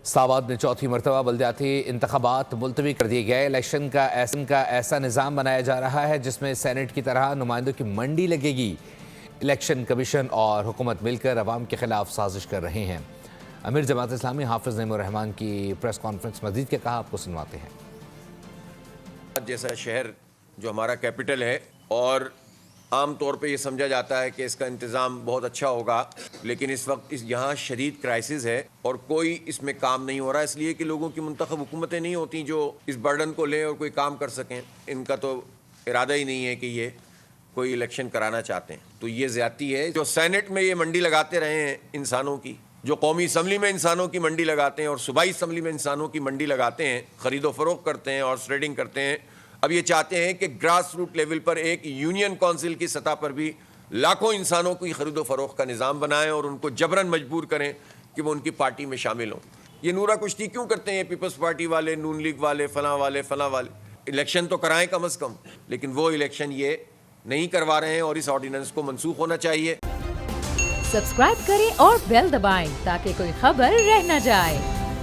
اسلام آباد میں چوتھی مرتبہ بلدیاتی انتخابات ملتوی کر دیے گئے۔ الیکشن کا ایسا نظام بنایا جا رہا ہے جس میں سینٹ کی طرح نمائندوں کی منڈی لگے گی۔ الیکشن کمیشن اور حکومت مل کر عوام کے خلاف سازش کر رہے ہیں۔ امیر جماعت اسلامی حافظ نعیم الرحمان کی پریس کانفرنس مزید کیا کہا، آپ کو سنواتے ہیں۔ جیسا شہر جو ہمارا کیپٹل ہے اور عام طور پہ یہ سمجھا جاتا ہے کہ اس کا انتظام بہت اچھا ہوگا، لیکن اس وقت یہاں شدید کرائسس ہے اور کوئی اس میں کام نہیں ہو رہا، اس لیے کہ لوگوں کی منتخب حکومتیں نہیں ہوتی جو اس برڈن کو لیں اور کوئی کام کر سکیں۔ ان کا تو ارادہ ہی نہیں ہے کہ یہ کوئی الیکشن کرانا چاہتے ہیں، تو یہ زیادتی ہے۔ جو سینٹ میں یہ منڈی لگاتے رہے ہیں انسانوں کی، جو قومی اسمبلی میں انسانوں کی منڈی لگاتے ہیں اور صوبائی اسمبلی میں انسانوں کی منڈی لگاتے ہیں، خرید و فروخت کرتے ہیں اور ٹریڈنگ کرتے ہیں، اب یہ چاہتے ہیں کہ گراس روٹ لیول پر ایک یونین کونسل کی سطح پر بھی لاکھوں انسانوں کی خرید و فروخت کا نظام بنائیں اور ان کو جبراً مجبور کریں کہ وہ ان کی پارٹی میں شامل ہوں۔ یہ نورا کشتی کیوں کرتے ہیں پیپلز پارٹی والے، نون لیگ والے، فلاں والے؟ الیکشن تو کرائیں کم از کم، لیکن وہ الیکشن یہ نہیں کروا رہے ہیں اور اس آرڈیننس کو منسوخ ہونا چاہیے۔ سبسکرائب کریں اور بیل دبائیں تاکہ کوئی خبر رہ نہ جائے۔